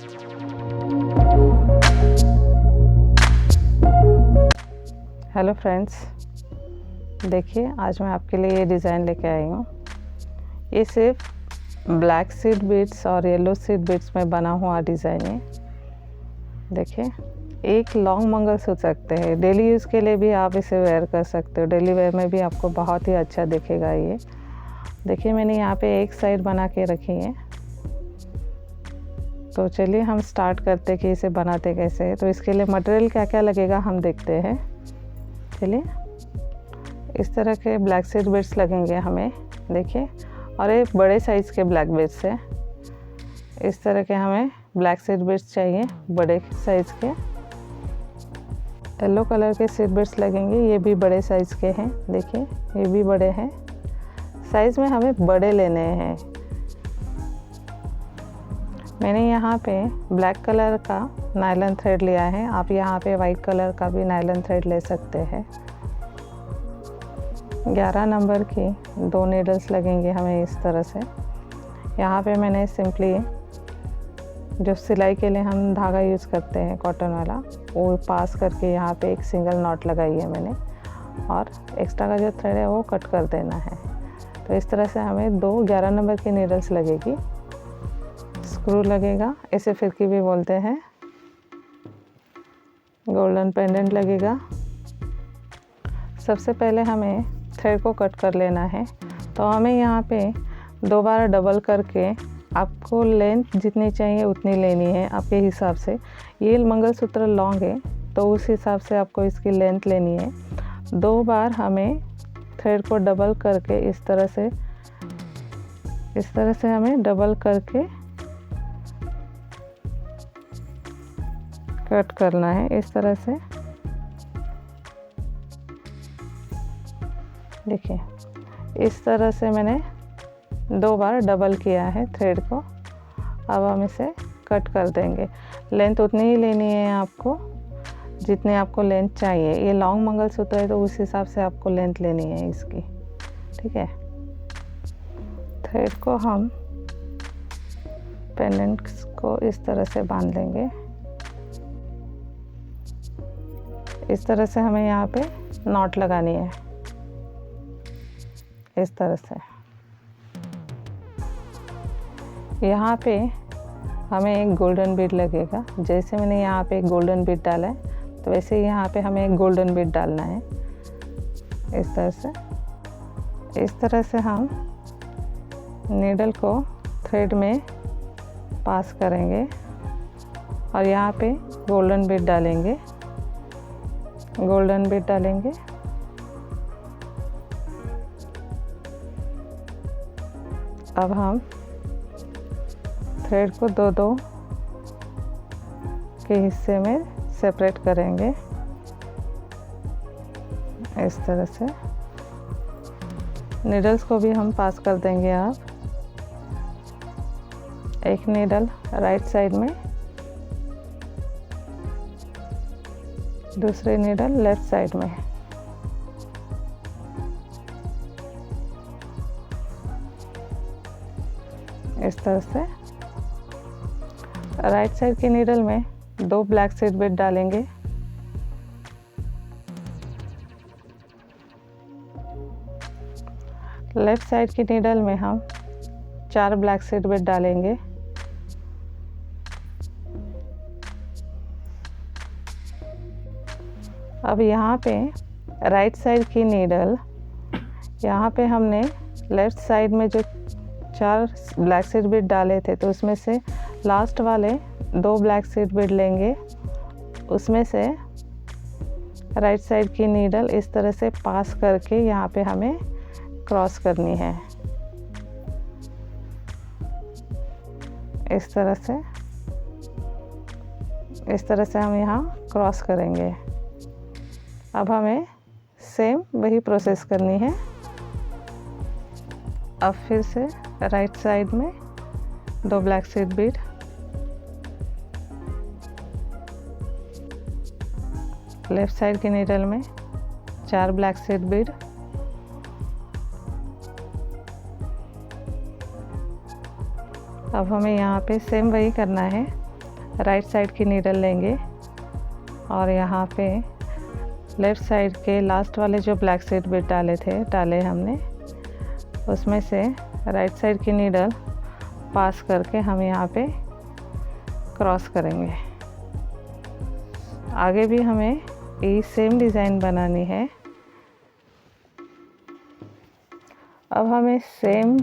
Hello friends, देखिए आज मैं आपके लिए ये डिज़ाइन लेके आई हूँ। ये सिर्फ ब्लैक सीड बीड्स और येलो सीड बीड्स में बना हुआ डिज़ाइन है। देखिए, एक लॉन्ग मंगलसूत्र रखते हैं। डेली यूज़ के लिए भी आप इसे वेयर कर सकते हो। डेली वेयर में भी आपको बहुत ही अच्छा दिखेगा ये। देखिए, मैंने यहाँ पे एक साइड बना के रखी है। तो चलिए हम स्टार्ट करते कि इसे बनाते कैसे है। तो इसके लिए मटेरियल क्या क्या लगेगा हम देखते हैं। चलिए, इस तरह के ब्लैक सीड बीड्स लगेंगे हमें, देखिए, और एक बड़े साइज़ के ब्लैक बीड्स है। इस तरह के हमें ब्लैक सीड बीड्स चाहिए, बड़े साइज़ के। येलो कलर के सीड बीड्स लगेंगे, ये भी बड़े साइज़ के हैं। देखिए, ये भी बड़े हैं। साइज़ में हमें बड़े लेने हैं। मैंने यहाँ पे ब्लैक कलर का नायलॉन थ्रेड लिया है। आप यहाँ पे वाइट कलर का भी नायलॉन थ्रेड ले सकते हैं। 11 नंबर की 2 नीडल्स लगेंगे हमें इस तरह से। यहाँ पे मैंने सिंपली जो सिलाई के लिए हम धागा यूज़ करते हैं कॉटन वाला, वो पास करके यहाँ पे एक सिंगल नॉट लगाई है मैंने, और एक्स्ट्रा का जो थ्रेड है वो कट कर देना है। तो इस तरह से हमें 2 11 नंबर की नीडल्स लगेगी। स्क्रू लगेगा, इसे फिरकी भी बोलते हैं। गोल्डन पेंडेंट लगेगा। सबसे पहले हमें थ्रेड को कट कर लेना है। तो हमें यहाँ पे 2 बार डबल करके आपको लेंथ जितनी चाहिए उतनी लेनी है आपके हिसाब से। ये मंगलसूत्र लॉन्ग है तो उस हिसाब से आपको इसकी लेंथ लेनी है। 2 बार हमें थ्रेड को डबल करके इस तरह से हमें डबल करके कट करना है। इस तरह से देखिए, इस तरह से मैंने 2 बार डबल किया है थ्रेड को। अब हम इसे कट कर देंगे। लेंथ उतनी ही लेनी है आपको जितने आपको लेंथ चाहिए। ये लॉन्ग मंगलसूत्र है तो उस हिसाब से आपको लेंथ लेनी है इसकी, ठीक है। थ्रेड को हम पेंडेंट्स को इस तरह से बांध लेंगे। इस तरह से हमें यहाँ पे नॉट लगानी है, इस तरह से। यहाँ पे हमें एक गोल्डन बीड लगेगा। जैसे मैंने यहाँ पे एक गोल्डन बीड डाला है तो वैसे ही यहाँ पे हमें एक गोल्डन बीड डालना है, इस तरह से। इस तरह से हम नीडल को थ्रेड में पास करेंगे और यहाँ पे गोल्डन बीड डालेंगे। गोल्डन बीड डालेंगे। अब हम थ्रेड को 2-2 के हिस्से में सेपरेट करेंगे, इस तरह से। नीडल्स को भी हम पास कर देंगे। अब एक नीडल राइट साइड में, दूसरी नीडल लेफ्ट साइड में। इस तरह से राइट साइड की नीडल में 2 ब्लैक सीड बीड डालेंगे। लेफ्ट साइड की नीडल में हम 4 ब्लैक सीड बीड डालेंगे। अब यहाँ पे राइट साइड की नीडल, यहाँ पे हमने लेफ्ट साइड में जो 4 ब्लैक सीड बीड डाले थे तो उसमें से लास्ट वाले 2 ब्लैक सीड बीड लेंगे। उसमें से राइट साइड की नीडल इस तरह से पास करके यहाँ पे हमें क्रॉस करनी है, इस तरह से हम यहाँ क्रॉस करेंगे। अब हमें सेम वही प्रोसेस करनी है। अब फिर से राइट साइड में 2 black seed Beed, left side की नीडल में 4 ब्लैक सीड बीड, अब हमें यहाँ पे सेम वही करना है। राइट साइड की नीडल लेंगे और यहाँ पे लेफ़्ट साइड के लास्ट वाले जो ब्लैक सीड बिट डाले हमने, उसमें से राइट साइड की नीडल पास करके हम यहाँ पे क्रॉस करेंगे। आगे भी हमें ये सेम डिज़ाइन बनानी है। अब हमें सेम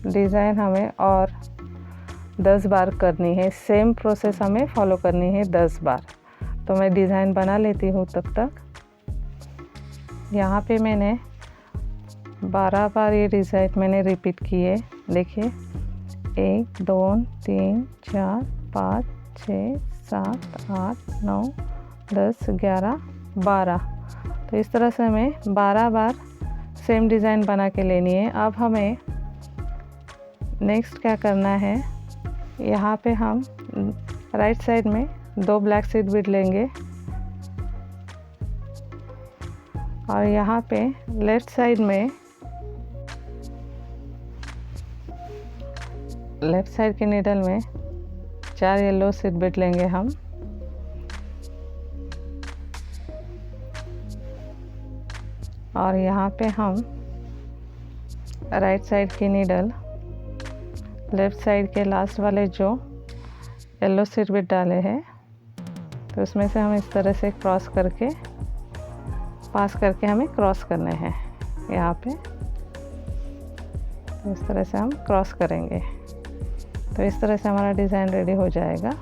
डिज़ाइन हमें और 10 बार करनी है। सेम प्रोसेस हमें फॉलो करनी है 10 बार। तो मैं डिज़ाइन बना लेती हूँ तब तक। यहाँ पे मैंने 12 बार ये डिज़ाइन मैंने रिपीट किए। देखिए 1 2 3 4 5 6 7 8 9 10 11 12। तो इस तरह से हमें 12 बार सेम डिज़ाइन बना के लेनी है। अब हमें नेक्स्ट क्या करना है, यहाँ पे हम राइट साइड में 2 ब्लैक सीड बीड लेंगे और यहाँ पे लेफ़्ट साइड की नीडल में 4 येलो सीड बीड लेंगे हम। और यहाँ पे हम राइट साइड की नीडल लेफ़्ट साइड के लास्ट वाले जो येलो सीड बीड डाले हैं, तो उसमें से हम इस तरह से क्रॉस करके पास करके हमें क्रॉस करने हैं। यहाँ पे इस तरह से हम क्रॉस करेंगे। तो इस तरह से हमारा डिज़ाइन रेडी हो जाएगा।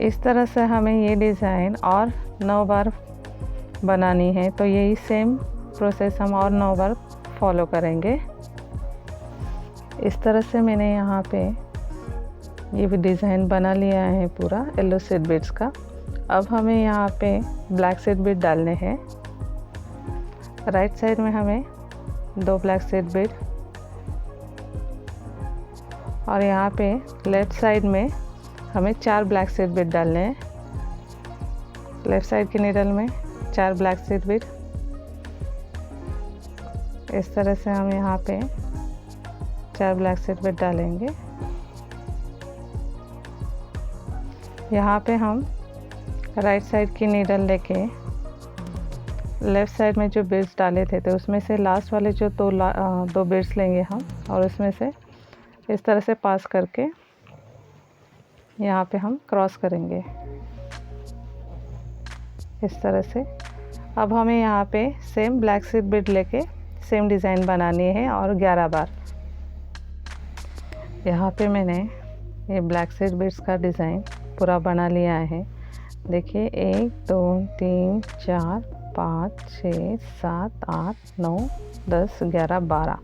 इस तरह से हमें ये डिज़ाइन और 9 बार बनानी है। तो यही सेम प्रोसेस हम और 9 बार फॉलो करेंगे। इस तरह से मैंने यहाँ पे ये भी डिज़ाइन बना लिया है पूरा येलो सीड बीड्स का। अब हमें यहाँ पे ब्लैक सीड बीड डालने हैं। राइट साइड में हमें 2 ब्लैक सीड बीड और यहाँ पे लेफ़्ट साइड में हमें 4 ब्लैक सीड बीड डालने हैं। लेफ़्ट साइड की नीडल में 4 ब्लैक सीड बीड। इस तरह से हम यहाँ पे 4 ब्लैक सीड बीड डालेंगे। यहाँ पे हम राइट साइड की नीडल लेके लेफ़्ट साइड में जो बीड्स डाले थे तो उसमें से लास्ट वाले जो 2 बीड्स लेंगे हम और उसमें से इस तरह से पास करके यहाँ पे हम क्रॉस करेंगे इस तरह से। अब हमें यहाँ पे सेम ब्लैक सीड बीड लेके सेम डिज़ाइन बनानी है और 11 बार। यहाँ पे मैंने ये ब्लैक सीड बीड्स का डिज़ाइन पूरा बना लिया है। देखिए 1 2 3 4 5 6 7 8 9 10 11 12।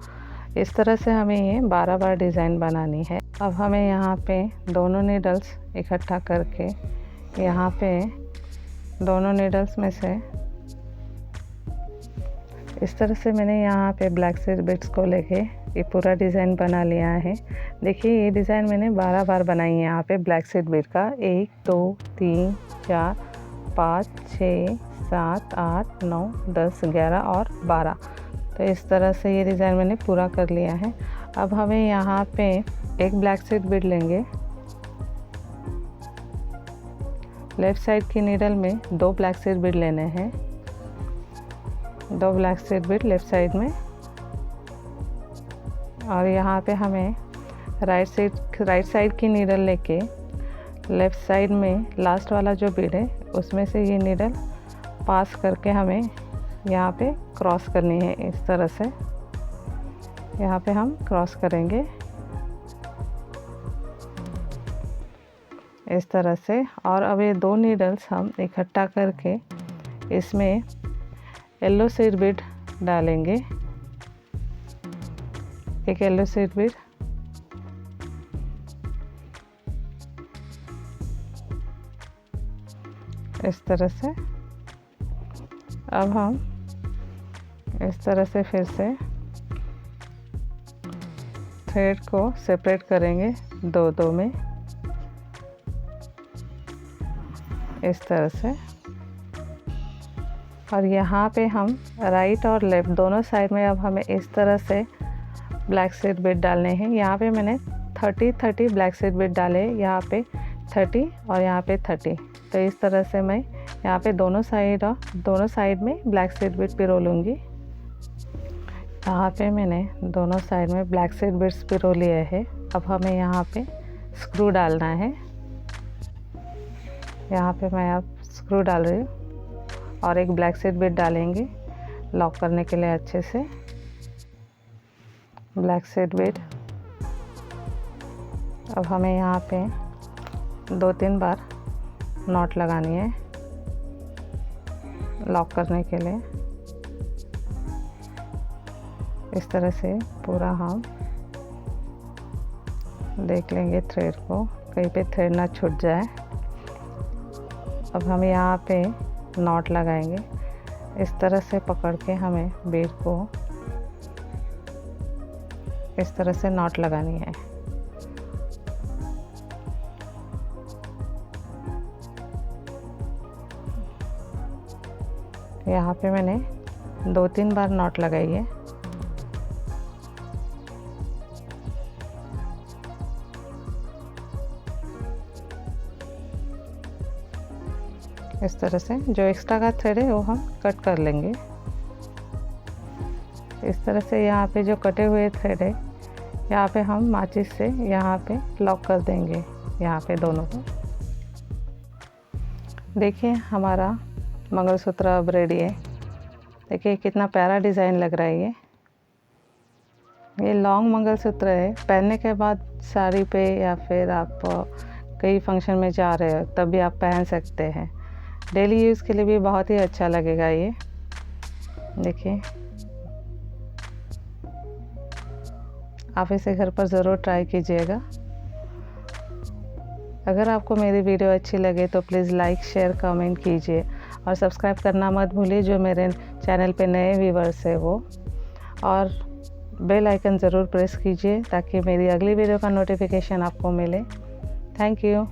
इस तरह से हमें ये 12 बार डिज़ाइन बनानी है। अब हमें यहाँ पे दोनों नीडल्स इकट्ठा करके यहाँ पे दोनों नीडल्स में से इस तरह से मैंने यहाँ पे ब्लैक सीड बीड्स को लेके ये पूरा डिज़ाइन बना लिया है। देखिए ये डिज़ाइन मैंने 12 बार बनाई है। यहाँ पे ब्लैक सीड बीड का 1 2 3 4 5 6 7 8 9 10 11 और 12। तो इस तरह से ये डिज़ाइन मैंने पूरा कर लिया है। अब हमें यहाँ पे एक ब्लैक सीड बीड लेंगे। लेफ़्ट साइड की नीडल में 2 ब्लैक सीड बीड लेने हैं। 2 black seed Beed left side में और यहाँ पे हमें राइट साइड की नीडल लेके लेफ़्ट साइड में लास्ट वाला जो बीड है उसमें से ये नीडल पास करके हमें यहाँ पे क्रॉस करनी है। इस तरह से यहाँ पे हम क्रॉस करेंगे इस तरह से। और अब ये 2 नीडल्स हम इकट्ठा करके इसमें येलो सीड बीड डालेंगे। एक येलो सीड बीड इस तरह से। अब हम इस तरह से फिर से थ्रेड को सेपरेट करेंगे 2-2 में इस तरह से। और यहाँ पे हम राइट और लेफ़्ट दोनों साइड में अब हमें इस तरह से ब्लैक सीड बीड डालने हैं। यहाँ पे मैंने 30 ब्लैक सीड बीड डाले, यहाँ पे 30 और यहाँ पे 30। तो इस तरह से मैं यहाँ पे दोनों साइड में ब्लैक सीड बीड पिरो लूँगी। यहाँ पे मैंने दोनों साइड में ब्लैक सीड बीड्स पिरो लिए हैं। अब हमें यहाँ पे स्क्रू डालना है। यहाँ पे मैं अब स्क्रू डाल रही हूँ और एक ब्लैक सीड बीड डालेंगे लॉक करने के लिए अच्छे से। Black seed Beed. अब हमें यहाँ पे 2-3 बार नॉट लगानी है लॉक करने के लिए। इस तरह से पूरा हम देख लेंगे थ्रेड को, कहीं पे थ्रेड ना छूट जाए। अब हम यहाँ पे नॉट लगाएंगे। इस तरह से पकड़ के हमें बीड को इस तरह से नॉट लगानी है। यहाँ पे मैंने 2-3 बार नॉट लगाई है। इस तरह से जो एक्स्ट्रा का थ्रेड है वो हम कट कर लेंगे। इस तरह से यहाँ पे जो कटे हुए थ्रेड है यहाँ पे हम माचिस से यहाँ पे लॉक कर देंगे, यहाँ पे दोनों को। देखिए हमारा मंगलसूत्र अब रेडी है। देखिए कितना प्यारा डिज़ाइन लग रहा है। ये लॉन्ग मंगलसूत्र है। पहनने के बाद साड़ी पे या फिर आप कई फंक्शन में जा रहे हो तब भी आप पहन सकते हैं। डेली यूज़ के लिए भी बहुत ही अच्छा लगेगा ये। देखिए आप इसे घर पर ज़रूर ट्राई कीजिएगा। अगर आपको मेरी वीडियो अच्छी लगे तो प्लीज़ लाइक, शेयर, कमेंट कीजिए और सब्सक्राइब करना मत भूलिए जो मेरे चैनल पे नए व्यूवर्स है वो। और बेल आइकन ज़रूर प्रेस कीजिए ताकि मेरी अगली वीडियो का नोटिफिकेशन आपको मिले। Thank you.